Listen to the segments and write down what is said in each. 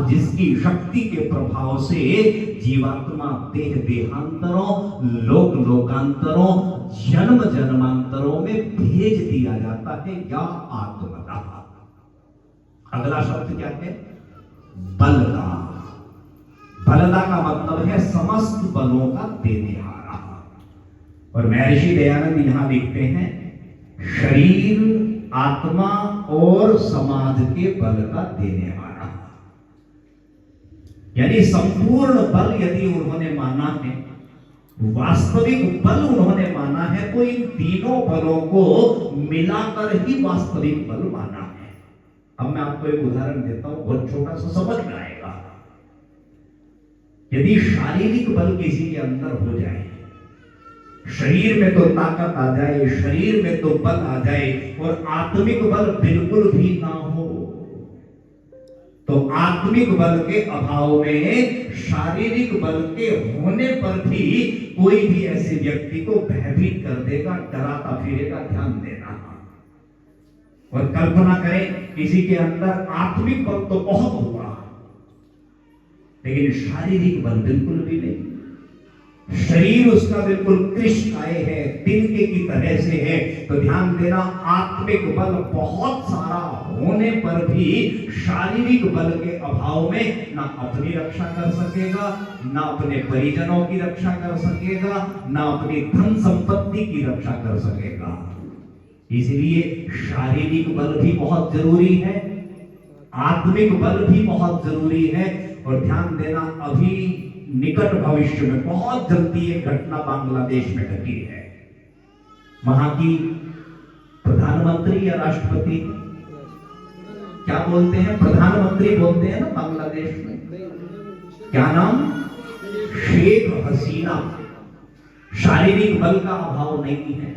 जिसकी शक्ति के प्रभाव से जीवात्मा देह देहांतरों, लोक लोकांतरों, जन्म जन्मांतरों में भेज दिया जाता है, या आत्मदा। अगला शब्द क्या है? बलदा। बलदा का मतलब है समस्त बलों का देने वाला। और महर्षि दयानंद यहां लिखते हैं शरीर, आत्मा और समाज के बल का देने वाला। यानी संपूर्ण बल यदि उन्होंने माना है, वास्तविक बल उन्होंने माना है, तो इन तीनों बलों को मिलाकर ही वास्तविक बल माना है। अब मैं आपको एक उदाहरण देता हूं, बहुत छोटा सा, समझ में आएगा। यदि शारीरिक बल किसी के अंदर हो जाए, शरीर में तो ताकत आ जाए, शरीर में तो बल आ जाए, और आत्मिक बल बिल्कुल भी ना हो, तो आत्मिक बल के अभाव में शारीरिक बल के होने पर भी कोई भी ऐसे व्यक्ति को भयभीत कर देगा, डराता फिरेगा। ध्यान देना। और कल्पना करें किसी के अंदर आत्मिक बल तो बहुत हुआ, लेकिन शारीरिक बल बिल्कुल भी नहीं। शरीर उसका बिल्कुल कृष्णकाय है, तिनके की तरह से है। तो ध्यान देना, आत्मिक बल बहुत सारा होने पर भी शारीरिक बल के अभाव में ना अपनी रक्षा कर सकेगा, ना अपने परिजनों की रक्षा कर सकेगा, ना अपनी धन संपत्ति की रक्षा कर सकेगा। इसलिए शारीरिक बल भी बहुत जरूरी है, आत्मिक बल भी बहुत जरूरी है। और ध्यान देना, अभी निकट भविष्य में बहुत जल्दी एक घटना बांग्लादेश में घटी है। वहां की प्रधानमंत्री या राष्ट्रपति, क्या बोलते हैं, प्रधानमंत्री बोलते हैं ना बांग्लादेश में, क्या नाम? शेख हसीना। शारीरिक बल का अभाव नहीं है,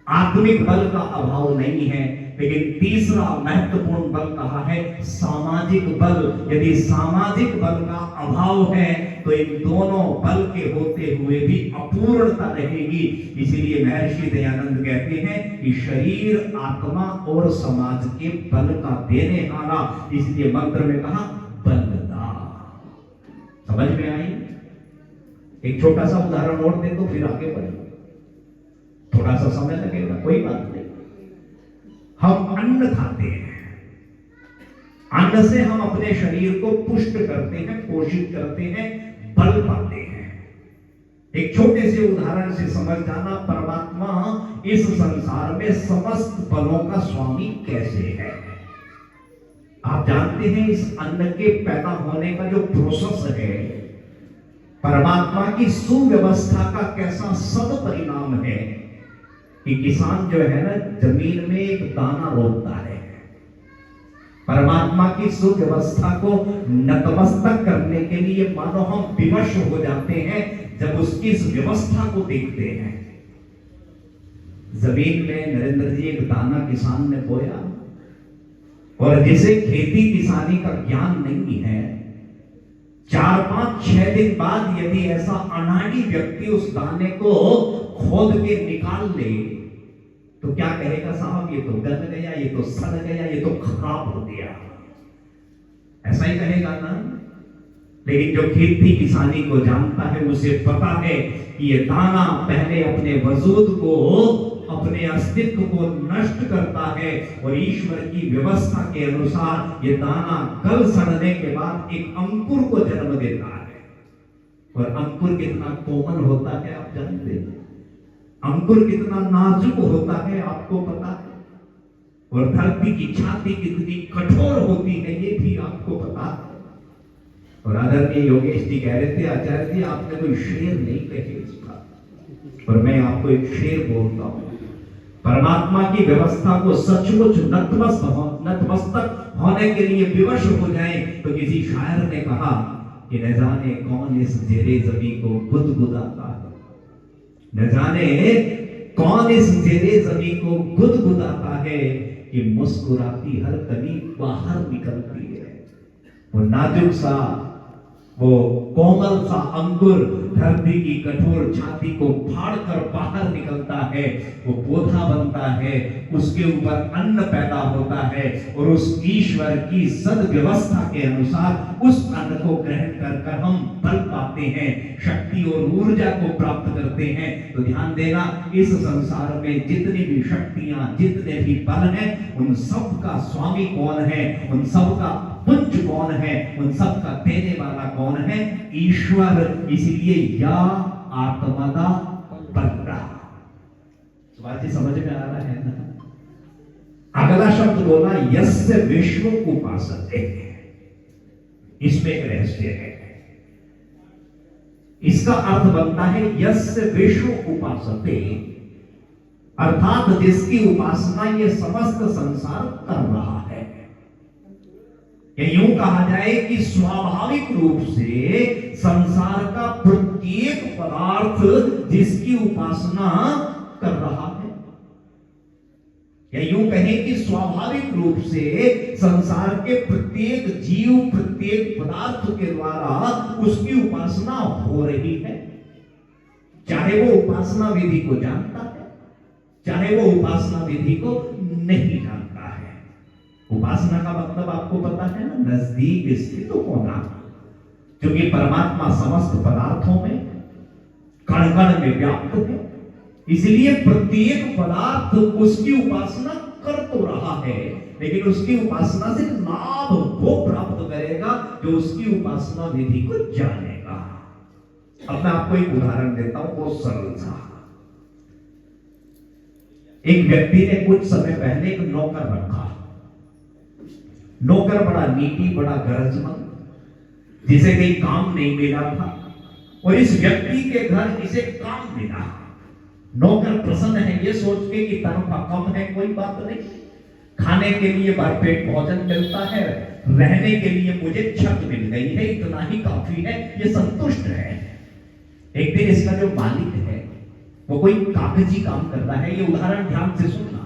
आत्मिक बल का अभाव नहीं है, लेकिन तीसरा महत्वपूर्ण बल कहा है सामाजिक बल। यदि सामाजिक बल का अभाव है तो इन दोनों बल के होते हुए भी अपूर्णता रहेगी। इसलिए महर्षि दयानंद कहते हैं कि शरीर, आत्मा और समाज के बल का देने वाला, इसलिए मंत्र में कहा बलदा। समझ में आई? एक छोटा सा उदाहरण और दे तो फिर आगे बढ़े, थोड़ा सा समय लगेगा, कोई बात नहीं। हम अन्न खाते हैं, अन्न से हम अपने शरीर को पुष्ट करते हैं, पोषित करते हैं, बल पाते हैं। एक छोटे से उदाहरण से समझ जाना, परमात्मा इस संसार में समस्त बलों का स्वामी कैसे है। आप जानते हैं इस अन्न के पैदा होने का जो प्रोसेस है, परमात्मा की सुव्यवस्था का कैसा सद परिणाम है कि किसान जो है ना, जमीन में एक दाना रोपता है, परमात्मा की सुव्यवस्था को नतमस्तक करने के लिए मानो हम विवश हो जाते हैं जब उसकी इस व्यवस्था को देखते हैं। जमीन में नरेंद्र जी एक दाना किसान ने बोया, और जिसे खेती किसानी का ज्ञान नहीं है, 4-5-6 दिन बाद यदि ऐसा अनाड़ी व्यक्ति उस दाने को खोद के निकाल ले तो क्या कहेगा? साहब ये तो गल गया, ये तो सड़ गया, ये तो खराब हो गया, ऐसा ही कहेगा ना। लेकिन जो खेती किसानी को जानता है उसे पता है कि ये दाना पहले अपने वजूद को, अपने अस्तित्व को नष्ट करता है, और ईश्वर की व्यवस्था के अनुसार ये दाना गल सड़ने के बाद एक अंकुर को जन्म देता है। और अंकुर कितना कोमल होता है आप जानते हैं, अंकुर कितना नाजुक होता है आपको पता है, और धरती की छाती कितनी कठोर होती है ये भी आपको पता है। और आदरणीय योगेश जी कह रहे थे, आचार्य जी आपने कोई शेर नहीं कहे इसका, और मैं आपको एक शेर बोलता हूं। परमात्मा की व्यवस्था को सचमुच नतमस्तक होने के लिए विवश हो जाए तो किसी शायर ने कहा कि न जाने कौन इस जेरे जमी को गुदगुदाता है, न जाने कौन इस जेरे जमी को गुदगुदाता है कि मुस्कुराती हर कली बाहर निकलती है। वो नाजुक सा वो कोमल सा अंकुर धरती की कठोर छाती को फाड़कर बाहर निकलता है, वो पौधा बनता है, उसके ऊपर अन्न पैदा होता है और उस ईश्वर की सद्व्यवस्था के अनुसार उस अन्न को ग्रहण कर हम बल पाते हैं, शक्ति और ऊर्जा को प्राप्त करते हैं। तो ध्यान देना, इस संसार में जितनी भी शक्तियां, जितने भी बल हैं, उन सब का स्वामी कौन है, उन सब का पुंज कौन है, उन सब का देने वाला कौन है? ईश्वर। इसलिए या आत्मदा बलरा। बात समझ में आ रहा है ना? अगला शब्द बोला यस्य विश्व उपासते, इसमें एक रहस्य है। इसका अर्थ बनता है यस्य विश्व उपासते, अर्थात जिसकी उपासना ये समस्त संसार कर रहा है। या यूं कहा जाए कि स्वाभाविक रूप से संसार का प्रत्येक पदार्थ जिसकी उपासना कर रहा है, या यूं कहें कि स्वाभाविक रूप से संसार के प्रत्येक जीव, प्रत्येक पदार्थ के द्वारा उसकी उपासना हो रही है, चाहे वो उपासना विधि को जानता है, चाहे वो उपासना विधि को नहीं जानता है। उपासना का मतलब आपको पता है ना, नजदीक स्थित होना। क्योंकि परमात्मा समस्त पदार्थों में, कण कण में व्याप्त है, इसलिए प्रत्येक पदार्थ उसकी उपासना कर तो रहा है, लेकिन उसकी उपासना से लाभ वो प्राप्त करेगा जो उसकी उपासना विधि को जानेगा। अब मैं आपको एक उदाहरण देता हूं, वो सरल सा। एक व्यक्ति ने कुछ समय पहले एक नौकर रखा। नौकर बड़ा नीति, बड़ा गरजमंद, जिसे कहीं काम नहीं मिला था, और इस व्यक्ति के घर इसे काम मिला। नौकर प्रसन्न है ये सोच के कि तनख्वाह कम है, कोई बात नहीं, खाने के लिए भरपेट भोजन मिलता है, रहने के लिए मुझे छत मिल गई है, इतना ही काफी है, ये संतुष्ट है। एक दिन इसका जो मालिक है वो कोई कागजी काम कर रहा है। ये उदाहरण ध्यान से सुनना,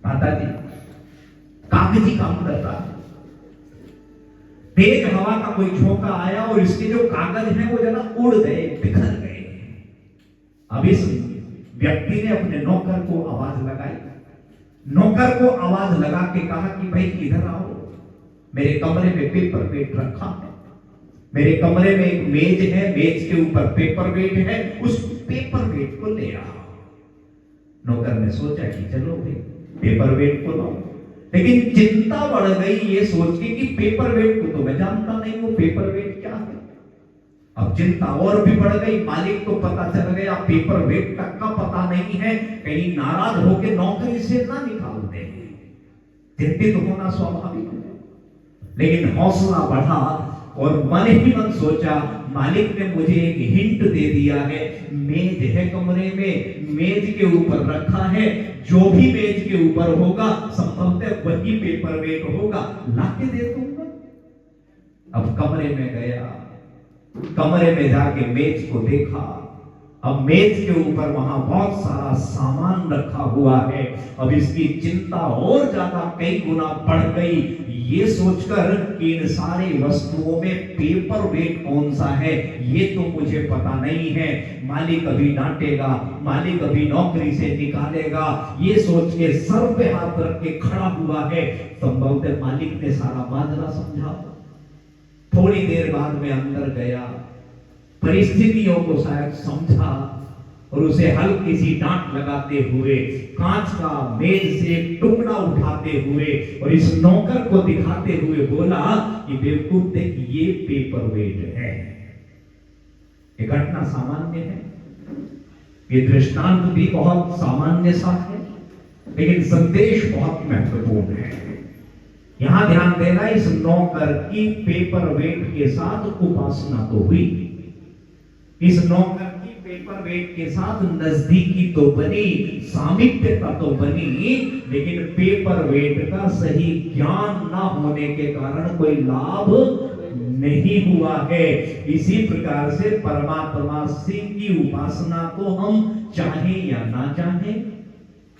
दादाजी कागजी काम कर रहा है। तेज हवा का कोई झोंका आया और इसके जो कागज हैं वो जरा उड़ गए, बिखर गए। अब इस व्यक्ति ने अपने नौकर को आवाज लगाई। नौकर को आवाज लगा के कहा कि भाई इधर आओ, मेरे कमरे में पेपर वेट रखा है, मेरे कमरे में एक मेज है, मेज के ऊपर पेपर वेट है, उस पेपर वेट को ले आओ। नौकर ने सोचा कि चलो भाई पेपर वेट को लाओ, लेकिन चिंता बढ़ गई ये सोच के कि पेपर वेट को तो मैं जानता नहीं, वो पेपर वेट क्या है। अब चिंता और भी बढ़ गई, मालिक को पता चल गया, पेपर वेट तक का पता नहीं है, कहीं नाराज होकर नौकरी से ना निकाल दे। चिंतित होना स्वाभाविक है, लेकिन हौसला बढ़ा और मन ही मन सोचा, मालिक ने मुझे एक हिंट दे दिया है, मेज है कमरे में, मेज के ऊपर रखा है, जो भी मेज के ऊपर होगा संभवतः वही पेपर वेट होगा, लाके दे दूंगा। अब कमरे में गया, कमरे में जाके मेज को देखा। अब मेज के ऊपर वहां बहुत सारा सामान रखा हुआ है। अब इसकी चिंता और ज्यादा कई गुना बढ़ गई, ये सोचकर कि इन सारी वस्तुओं में पेपर वेट कौन सा है ये तो मुझे पता नहीं है, मालिक अभी डांटेगा, मालिक अभी नौकरी से निकालेगा, ये सोच के सर पे हाथ रख के खड़ा हुआ है। संभवतः मालिक ने सारा माजरा समझा। थोड़ी देर बाद में अंदर गया, परिस्थितियों को शायद समझा और उसे हल्की सी डांट लगाते हुए, कांच का मेज से एक टुकड़ा उठाते हुए और इस नौकर को दिखाते हुए बोला कि बेवकूफ देख, ये पेपर वेट है। ये घटना सामान्य है, ये दृष्टांत भी बहुत सामान्य सा है, लेकिन संदेश बहुत महत्वपूर्ण है। यहां ध्यान देना, इस नौकर की पेपर वेट के साथ उपासना तो हुई, इस नौकर की पेपर वेट के साथ नजदीकी तो बनी, सामीप्यता तो बनी, लेकिन पेपर वेट का सही ज्ञान ना होने के कारण कोई लाभ नहीं हुआ है। इसी प्रकार से परमात्मा सिंह की उपासना को हम चाहे या ना चाहे,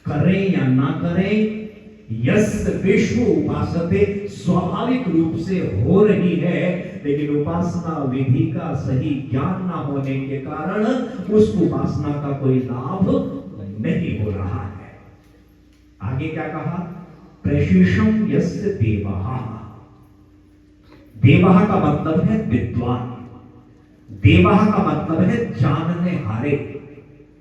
करें या ना करें, यस्य विश्व उपासते स्वाभाविक रूप से हो रही है, लेकिन उपासना विधि का सही ज्ञान ना होने के कारण उस उपासना का कोई लाभ नहीं हो रहा है। आगे क्या कहा? प्रशिषम यस्य देवः। देवः का मतलब है विद्वान, देवः का मतलब है जानने हारे।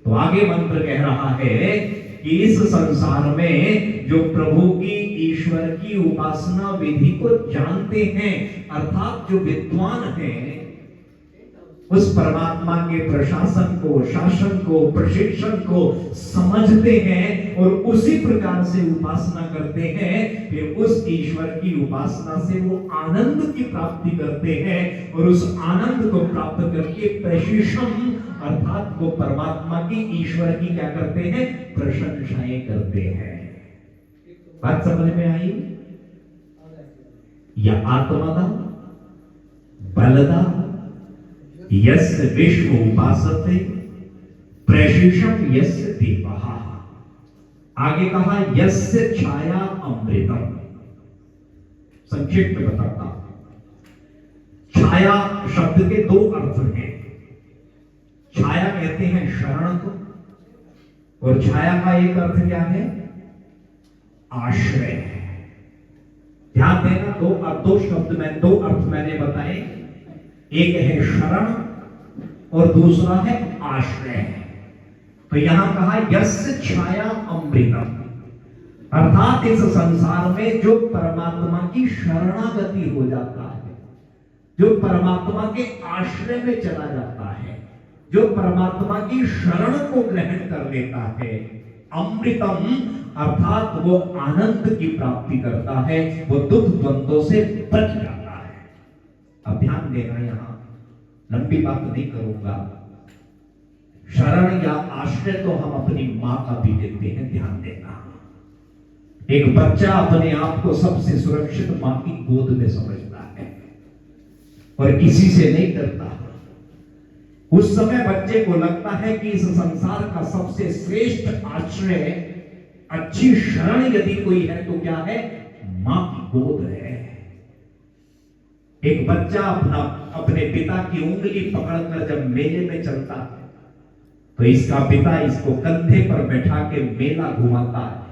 तो आगे मंत्र कह रहा है कि इस संसार में जो प्रभु की, ईश्वर की उपासना विधि को जानते हैं, अर्थात जो विद्वान हैं, उस परमात्मा के प्रशासन को, शासन को, प्रशिक्षण को समझते हैं और उसी प्रकार से उपासना करते हैं, फिर उस ईश्वर की उपासना से वो आनंद की प्राप्ति करते हैं और उस आनंद को प्राप्त करके प्रशिषम अर्थात वो परमात्मा की, ईश्वर की क्या करते हैं? प्रशंसाएं करते हैं। बात समझ में आई? या आत्मदा बलदा यस्य विश्व उपासते प्रशिषम यस्य देवः। आगे कहा यस्य छाया अमृतम। संक्षिप्त में बताता हूं। छाया शब्द के दो अर्थ हैं। छाया कहते हैं शरण को, और छाया का एक अर्थ क्या है? आश्रय। ध्यान देना, दो शब्द में दो अर्थ मैंने बताए, एक है शरण और दूसरा है आश्रय। तो यहां कहा यस्य छाया अमृतम, अर्थात इस संसार में जो परमात्मा की शरणागति हो जाता है, जो परमात्मा के आश्रय में चला जाता है, जो परमात्मा की शरण को ग्रहण कर लेता है, अमृतम अर्थात वो आनंद की प्राप्ति करता है, वो दुख द्वंद्वों से बच जाता है। अब ध्यान देना, यहां लंबी बात नहीं करूंगा। शरण या आश्रय तो हम अपनी मां का भी देते हैं, ध्यान देना। एक बच्चा अपने आप को सबसे सुरक्षित मां की गोद में समझता है और किसी से नहीं डरता। उस समय बच्चे को लगता है कि इस संसार का सबसे श्रेष्ठ आश्रय, अच्छी शरण यदि कोई है तो क्या है? मां की गोद है। एक बच्चा अपने पिता की उंगली पकड़कर जब मेले में चलता है तो इसका पिता इसको कंधे पर बैठा के मेला घुमाता है।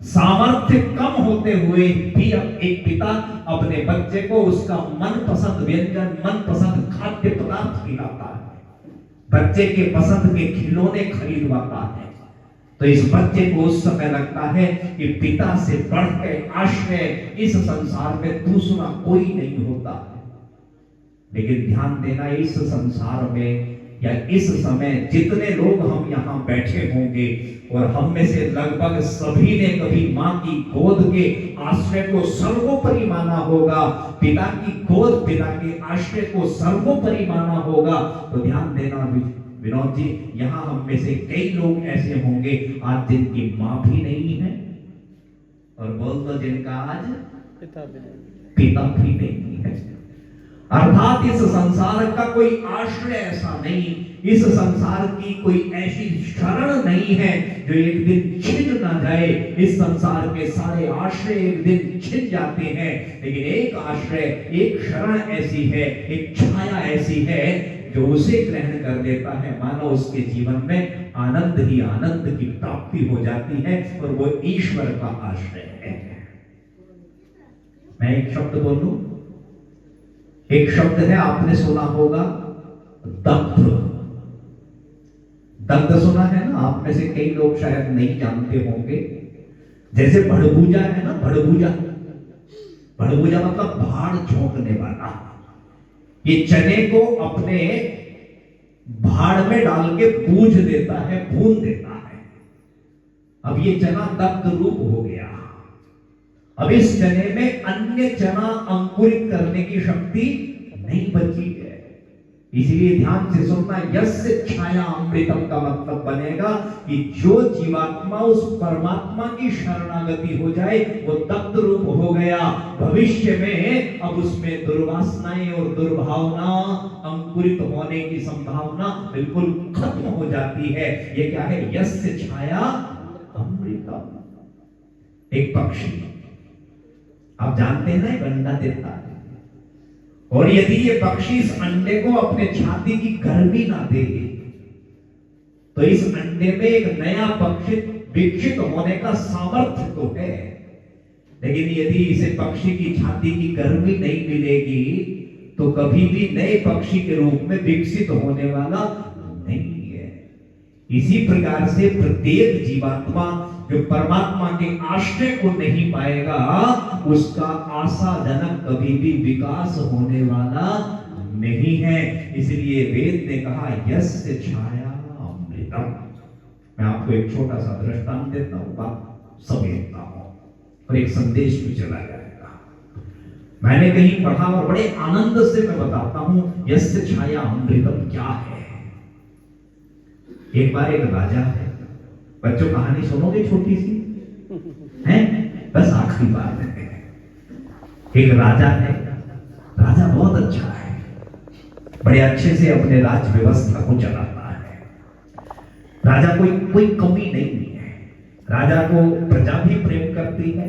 सामर्थ्य कम होते हुए भी अब एक पिता अपने बच्चे को उसका मनपसंद व्यंजन, मनपसंद खाद्य पदार्थ खिलाता है, बच्चे के पसंद के खिलौने खरीदवाता है। तो इस बच्चे को उस समय लगता है कि पिता से बढ़कर आश्रय इस संसार में दूसरा कोई नहीं होता है। लेकिन ध्यान देना, इस संसार में या इस समय जितने लोग हम यहां बैठे होंगे और हम में से लगभग सभी ने कभी मां की गोद के आश्रय को सर्वोपरि माना होगा, पिता की गोद, पिता के आश्रय को सर्वोपरि माना होगा। तो ध्यान देना विनोद जी, यहां हम में से कई लोग ऐसे होंगे आज जिनकी मां भी नहीं है, और बोल दो जिनका आज पिता भी नहीं है। अर्थात इस संसार का कोई आश्रय ऐसा नहीं, इस संसार की कोई ऐसी शरण नहीं है जो एक दिन छिन ना जाए। इस संसार के सारे आश्रय एक दिन छिन जाते हैं, लेकिन एक आश्रय, एक शरण ऐसी है, एक छाया ऐसी है जो उसे ग्रहण कर लेता है, मानो उसके जीवन में आनंद ही आनंद की प्राप्ति हो जाती है, और वो ईश्वर का आश्रय है। मैं एक शब्द बोलूं, एक शब्द है, आपने सुना होगा, दग्ध। दग्ध सुना है ना? आप में से कई लोग शायद नहीं जानते होंगे। जैसे भड़बूजा है ना, भड़बूजा, भड़बूजा मतलब भाड़ झोंकने वाला। ये चने को अपने भाड़ में डाल के बूझ देता है, भून देता है। अब ये चना दग्ध रूप हो गया। अब इस चने में अन्य चना अंकुरित करने की शक्ति नहीं बची है। इसलिए ध्यान से सुनना, यस्य छाया अमृतम का मतलब बनेगा कि जो जीवात्मा उस परमात्मा की शरणागति हो जाए वो दग्ध रूप हो गया। भविष्य में अब उसमें दुर्वासनाएं और दुर्भावना अंकुरित होने की संभावना बिल्कुल खत्म हो जाती है। ये क्या है? यस्य छाया अमृतम। एक पक्षी, आप जानते हैं ना, एक अंडा देता है, और यदि ये पक्षी इस अंडे को अपने छाती की गर्मी ना दे तो इस अंडे में एक नया पक्षी विकसित होने का सामर्थ्य तो है, लेकिन यदि इसे पक्षी की छाती की गर्मी नहीं मिलेगी तो कभी भी नए पक्षी के रूप में विकसित होने वाला नहीं है। इसी प्रकार से प्रत्येक जीवात्मा जो परमात्मा के आश्रय को नहीं पाएगा उसका आशाजनक कभी भी विकास होने वाला नहीं है। इसलिए वेद ने कहा यस्य छाया अमृतम। मैं आपको एक छोटा सा दृष्टांत देता हूं, बात समझता हूं और एक संदेश भी चला जाएगा। मैंने कहीं पढ़ा और बड़े आनंद से मैं बताता हूं यस्य छाया अमृतम क्या है। एक बार एक राजा है, बच्चों कहानी सुनोगे छोटी सी है, बस आखिरी बात है। एक राजा है, राजा बहुत अच्छा है, बड़े अच्छे से अपने राज्य व्यवस्था को चलाता है। राजा कोई कमी नहीं है, राजा को प्रजा भी प्रेम करती है,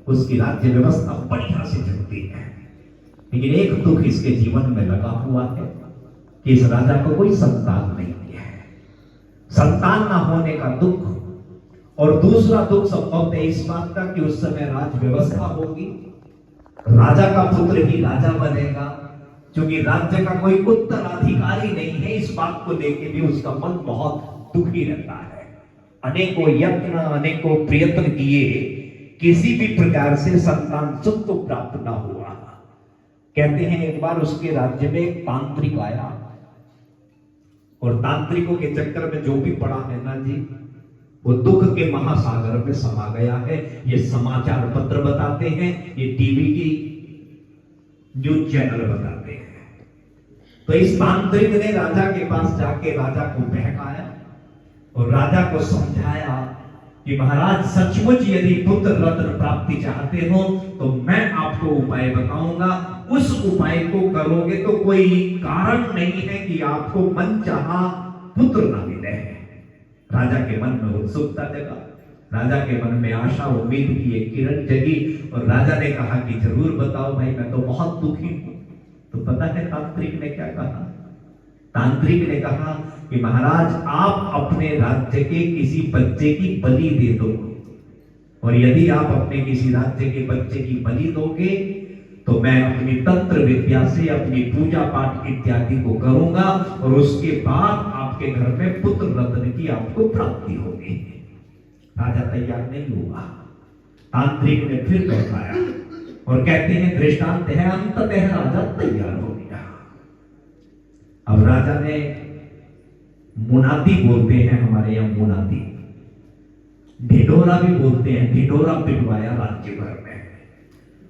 उसकी राज्य व्यवस्था बढ़िया से चलती है। लेकिन एक दुख इसके जीवन में लगा हुआ है कि इस राजा को कोई संतान नहीं है। संतान ना होने का दुख, और दूसरा दुख संभवतः इस बात का कि उस समय राज व्यवस्था होगी, राजा का पुत्र ही राजा बनेगा, क्योंकि राज्य का कोई उत्तराधिकारी नहीं है। इस बात को लेकर भी उसका मन बहुत दुखी रहता है। अनेकों यत्न अनेकों प्रयत्न किए, किसी भी प्रकार से संतान सुख तो प्राप्त ना हुआ। कहते हैं एक बार उसके राज्य में एक तांत्रिक आया, और तांत्रिकों के चक्कर में जो भी पड़ा है ना जी, वो दुख के महासागर में समा गया है। ये समाचार पत्र बताते हैं, ये टीवी की न्यूज चैनल बताते हैं। तो इस तांत्रिक ने राजा के पास जाके राजा को बहकाया और राजा को समझाया कि महाराज सचमुच यदि पुत्र रत्न प्राप्ति चाहते हो तो मैं आपको उपाय बताऊंगा, उस उपाय को करोगे तो कोई कारण नहीं है कि आपको मनचाहा पुत्र ना मिले। राजा के मन में उत्सुकता जगा, राजा के मन में आशा उम्मीद की एक किरण जगी, और राजा ने कहा कि जरूर बताओ भाई, मैं तो बहुत दुखी हूं। तो पता है तांत्रिक ने क्या कहा? तांत्रिक ने कहा कि महाराज आप अपने राज्य के किसी बच्चे की बलि दे दो, और यदि आप अपने किसी राज्य के बच्चे की बलि दोगे तो मैं अपनी तंत्र विद्या से अपनी पूजा पाठ इत्यादि को करूंगा, और उसके बाद आपके घर में पुत्र रत्न की आपको प्राप्ति होगी। राजा तैयार नहीं हुआ। तांत्रिक ने फिर बताया, और कहते हैं दृष्टांत है, अंततः राजा तैयार हो गया। अब राजा ने मुनादी बोलते हैं हमारे यहां, मुनादी ढिढोरा भी बोलते हैं, ढिढोरा पिटवाया राज्य भर में।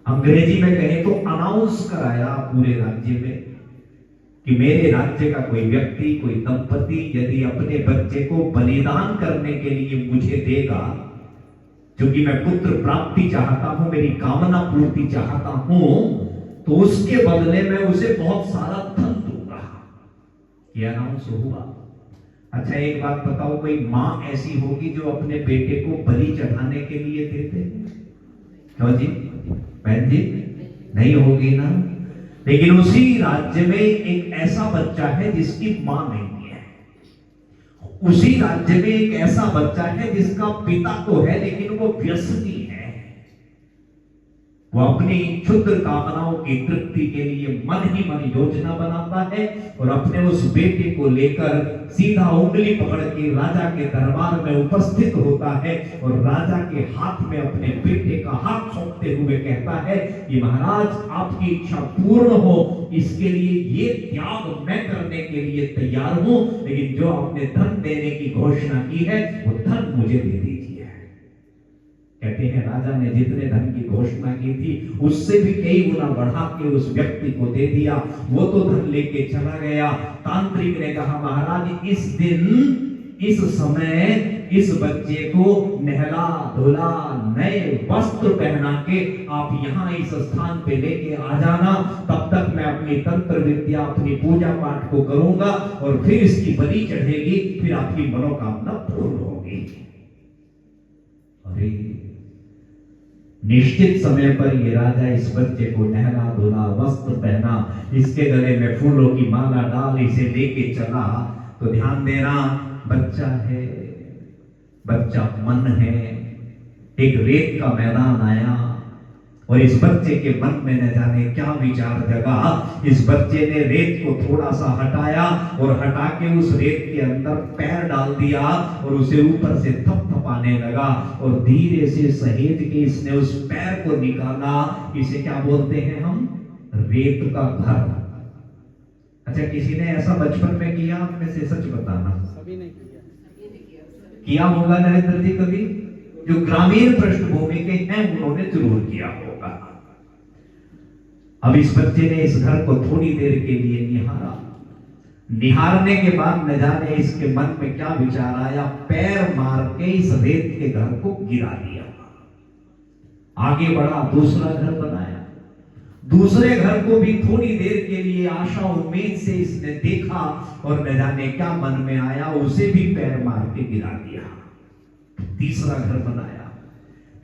अंग्रेजी में कहें तो अनाउंस कराया पूरे राज्य में कि मेरे राज्य का कोई व्यक्ति, कोई दंपति यदि अपने बच्चे को बलिदान करने के लिए मुझे देगा, क्योंकि मैं पुत्र प्राप्ति चाहता हूं, मेरी कामना पूर्ति चाहता हूं, तो उसके बदले में उसे बहुत सारा धन दूंगा। यह अनाउंस हुआ। अच्छा एक बात बताओ, कोई मां ऐसी होगी जो अपने बेटे को बलि चढ़ाने के लिए देते? क्यों जी बहन जी, नहीं होगी ना। लेकिन उसी राज्य में एक ऐसा बच्चा है जिसकी मां नहीं है, उसी राज्य में एक ऐसा बच्चा है जिसका पिता तो है लेकिन वो व्यसनी है। वो अपनी क्षुद्र कामनाओं की तृप्ति के लिए मन ही मन योजना बनाता है, और अपने उस बेटे को लेकर सीधा उंगली पकड़ के राजा के दरबार में उपस्थित होता है, और राजा के हाथ में अपने बेटे का हाथ सौंपते हुए कहता है कि महाराज आपकी इच्छा पूर्ण हो, इसके लिए ये त्याग मैं करने के लिए तैयार हूं, लेकिन जो आपने धन देने की घोषणा की है वो धन मुझे दे दीजिए। कहते हैं राजा ने जितने धन की घोषणा की थी उससे भी कई गुना बढ़ा के उस व्यक्ति को दे दिया। वो तो धन लेके चला गया। तांत्रिक ने कहा महाराज इस दिन इस समय इस बच्चे को नहला धुला नए वस्त्र पहना के आप यहाँ इस स्थान पे लेके आ जाना, तब तक मैं अपनी तंत्र विद्या अपनी पूजा पाठ को करूंगा, और फिर इसकी बलि चढ़ेगी, फिर आपकी मनोकामना पूर्ण होगी। अरे निश्चित समय पर ये राजा इस बच्चे को नहला धोला, वस्त्र पहना, इसके गले में फूलों की माला डाल इसे लेके चला। तो ध्यान देना, बच्चा है, बच्चा मन है। एक रेत का मैदान आया और इस बच्चे के मन में न जाने क्या विचार जगा। इस बच्चे ने रेत को थोड़ा सा हटाया और हटा के उस रेत के अंदर पैर डाल दिया और उसे ऊपर से थपथपाने लगा और धीरे से सहेज के इसने उस पैर को निकाला। इसे क्या बोलते हैं हम? रेत का घर। अच्छा, किसी ने ऐसा बचपन में किया? आप में से सच बताना। सभी ने किया होगा नरेंद्र जी कभी? जो ग्रामीण पृष्ठभूमि के हैं उन्होंने जरूर किया होगा। अब इस बच्चे ने इस घर को थोड़ी देर के लिए निहारा। निहारने के बाद न जाने इसके मन में क्या विचार आया, पैर मार के इस रेत के घर को गिरा दिया। आगे बढ़ा, दूसरा घर बनाया। दूसरे घर को भी थोड़ी देर के लिए आशा उम्मीद से इसने देखा और न जाने क्या मन में आया, उसे भी पैर मार के गिरा दिया। तीसरा घर बनाया।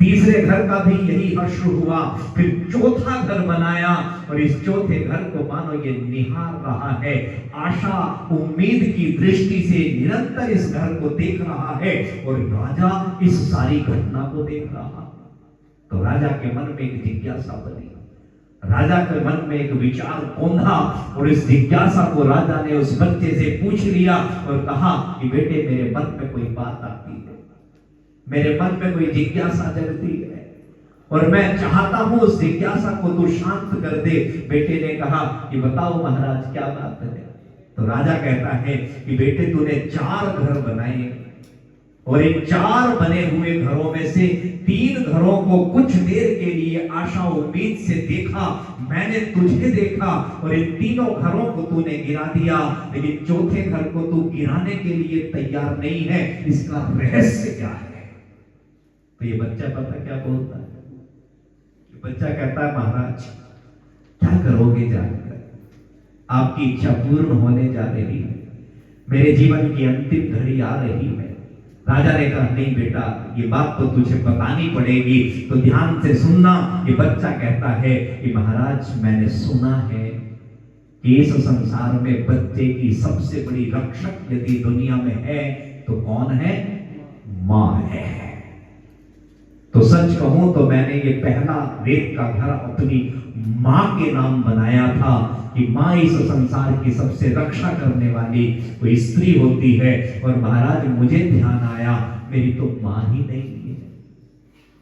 तीसरे घर का भी यही हश्र हुआ। फिर चौथा घर बनाया और इस चौथे घर को मानो ये निहार रहा है, आशा उम्मीद की दृष्टि से निरंतर इस घर को देख रहा है और राजा इस सारी घटना को देख रहा। तो राजा के मन में एक जिज्ञासा बनी, राजा के मन में एक विचार कौंधा और इस जिज्ञासा को राजा ने उस बच्चे से पूछ लिया और कहा कि बेटे, मेरे मन में कोई बात आती है, मेरे मन में कोई जिज्ञासा जगती है और मैं चाहता हूं उस जिज्ञासा को तू शांत कर दे। बेटे ने कहा कि बताओ महाराज क्या बात है। तो राजा कहता है कि बेटे, तूने 4 घर बनाए और इन 4 बने हुए घरों में से 3 घरों को कुछ देर के लिए आशा उम्मीद से देखा, मैंने तुझे देखा और इन तीनों घरों को तूने गिरा दिया, लेकिन चौथे घर को तू गिराने के लिए तैयार नहीं है। इसका रहस्य क्या है? तो ये बच्चा पता क्या बोलता है? बच्चा कहता है, महाराज क्या करोगे जानकर, आपकी इच्छा पूर्ण होने जा रही है, मेरे जीवन की अंतिम घड़ी आ रही है। राजा ने कहा, नहीं बेटा, ये बात तो तुझे बतानी पड़ेगी, तो ध्यान से सुनना। ये बच्चा कहता है कि महाराज, मैंने सुना है कि इस संसार में बच्चे की सबसे बड़ी रक्षक यदि दुनिया में है तो कौन है? मां है। तो सच कहूं तो मैंने ये पहला रेत का घर अपनी मां के नाम बनाया था कि मां इस संसार की सबसे रक्षा करने वाली कोई स्त्री होती है। और महाराज, मुझे ध्यान आया मेरी तो मां ही नहीं है,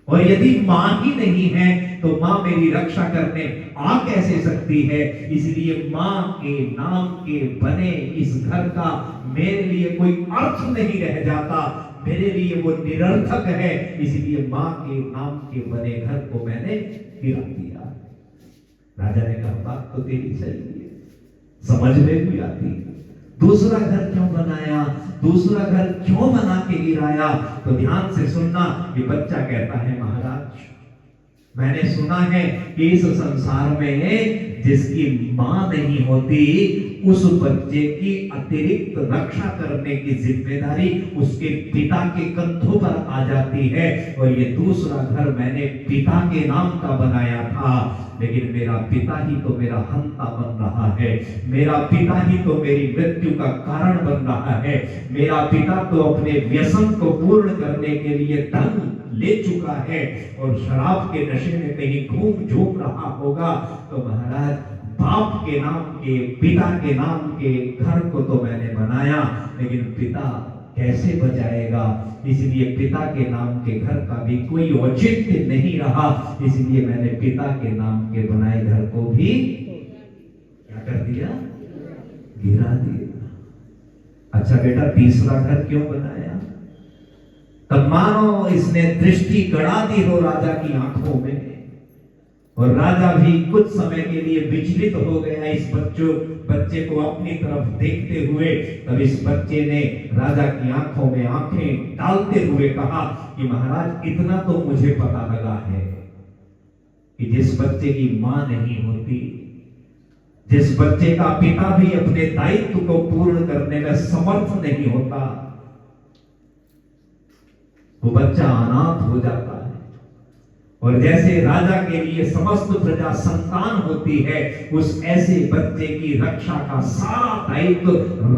और यदि मां ही नहीं है तो मां मेरी रक्षा करने आ कैसे सकती है? इसलिए मां के नाम के बने इस घर का मेरे लिए कोई अर्थ नहीं रह जाता, मेरे लिए वो निरर्थक है। इसलिए मां के नाम के बने घर को मैंने गिरा दिया। राजा ने कहा, बात तो तेरी सही है, समझ में भी आती है। दूसरा घर क्यों बनाया, दूसरा घर क्यों बना के गिराया? तो ध्यान से सुनना। ये बच्चा कहता है, महाराज, मैंने सुना है कि इस संसार में जिसकी मां नहीं होती उस बच्चे की अतिरिक्त रक्षा करने की जिम्मेदारी उसके पिता के कंधों पर आ जाती है। और ये दूसरा घर मैंने पिता के नाम का बनाया था, लेकिन मेरा पिता ही तो मेरा हंता बन रहा है, मेरा पिता ही तो मेरी मृत्यु का कारण बन रहा है, मेरा पिता तो अपने व्यसन को पूर्ण करने के लिए धन ले चुका है और शराब के नशे में कहीं घूम झूम रहा होगा। तो महाराज, बाप के नाम के, पिता के नाम के घर को तो मैंने बनाया, लेकिन पिता कैसे बचाएगा? इसलिए पिता के नाम के घर का भी कोई औचित्य नहीं रहा, इसलिए मैंने पिता के नाम के बनाए घर को भी क्या कर दिया? गिरा दिया। अच्छा बेटा, तीसरा घर क्यों बनाया? तब मानो इसने दृष्टि गड़ा दी हो राजा की आंखों में, और राजा भी कुछ समय के लिए विचलित हो गया इस बच्चे को अपनी तरफ देखते हुए। तब इस बच्चे ने राजा की आंखों में आंखें डालते हुए कहा कि महाराज, इतना तो मुझे पता लगा है कि जिस बच्चे की मां नहीं होती, जिस बच्चे का पिता भी अपने दायित्व को पूर्ण करने में समर्थ नहीं होता, वो बच्चा अनाथ हो जाता है और जैसे राजा के लिए समस्त प्रजा संतान होती है, उस ऐसे बच्चे की रक्षा का सारा दायित्व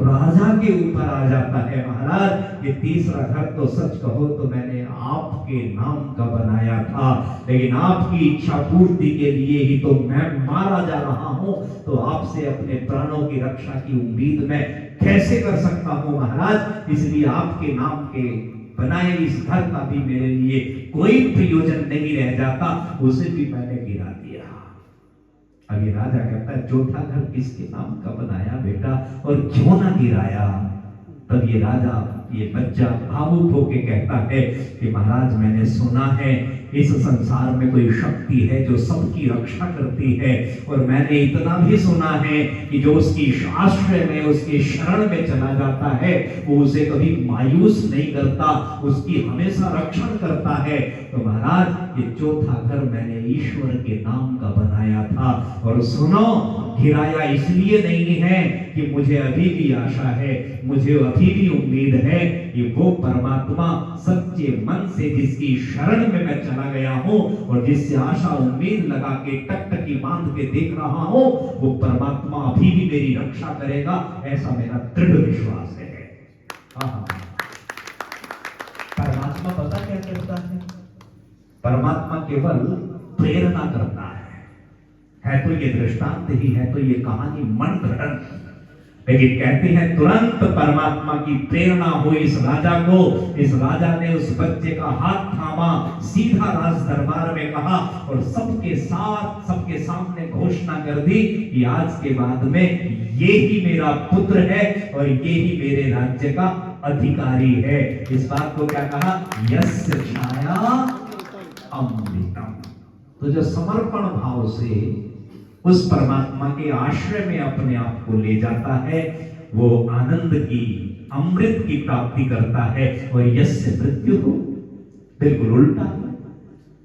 राजा के ऊपर आ जाता है। महाराज, ये तीसरा घर तो सच कहो तो मैंने आपके नाम का बनाया था, लेकिन आपकी इच्छा पूर्ति के लिए ही तो मैं मारा जा रहा हूं, तो आपसे अपने प्राणों की रक्षा की उम्मीद मैं कैसे कर सकता हूं महाराज। इसलिए आपके नाम के बनाए इस घर का भी मेरे लिए कोई प्रयोजन नहीं रह जाता, उसे भी मैंने गिरा दिया। अब ये राजा कहता है, चौथा घर किसके नाम का बनाया बेटा, और क्यों ना गिराया? तब ये राजा, ये बच्चा भावुक होके कहता है कि महाराज, मैंने सुना है इस संसार में कोई शक्ति है जो सबकी रक्षा करती है, और मैंने इतना भी सुना है कि जो उसकी आश्रय में, उसके शरण में चला जाता है, वो उसे कभी मायूस नहीं करता, उसकी हमेशा रक्षण करता है। तो महाराज, ये चौथा घर मैंने ईश्वर के नाम का बनाया था, और सुनो, गिराया इसलिए नहीं है कि मुझे अभी भी आशा है, मुझे अभी भी उम्मीद है कि वो परमात्मा सच्चे मन से जिसकी शरण में मैं चला गया हूं और जिससे आशा उम्मीद लगा के टकटकी बांध के देख रहा हूं, वो परमात्मा अभी भी मेरी रक्षा करेगा, ऐसा मेरा दृढ़ विश्वास है। परमात्मा पता क्या करता है? परमात्मा केवल प्रेरणा करता है तो ये दृष्टांत ही है, तो ये कहानी मंत्रहरण, लेकिन कहते हैं तुरंत परमात्मा की प्रेरणा हुई इस राजा को। इस राजा ने उस बच्चे का हाथ थामा, सीधा राज दरबार में कहा, और सबके साथ, सबके सामने घोषणा कर दी कि आज के बाद में ये ही मेरा पुत्र है और ये ही मेरे राज्य का अधिकारी है। इस बात को क्या कहा? यस्य छाया अमृतम। तो जो समर्पण भाव से उस परमात्मा के आश्रय में अपने आप को ले जाता है, वो आनंद की, अमृत की प्राप्ति करता है। और यस्य मृत्यु हो, बिल्कुल उल्टा,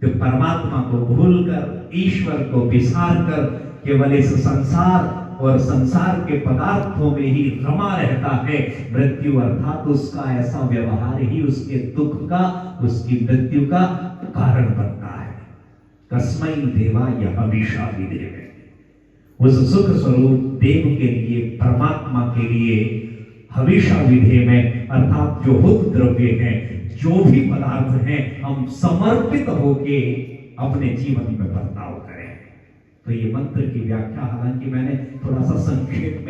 जो परमात्मा को भूलकर, ईश्वर को विसार कर केवल इस संसार और संसार के पदार्थों में ही रमा रहता है, मृत्यु अर्थात उसका ऐसा व्यवहार ही उसके दुख का, उसकी मृत्यु का कारण बनता है। कस्मै देवाय हविषा विधेमहे, उस सुख स्वरूप देव के लिए, परमात्मा के लिए हविषा विधे में, अर्थात जो हुत द्रव्य हैं, जो भी पदार्थ हैं, हम समर्पित होके अपने जीवन में बर्ताव करें। तो ये मंत्र की व्याख्या हालांकि मैंने थोड़ा सा संक्षेप में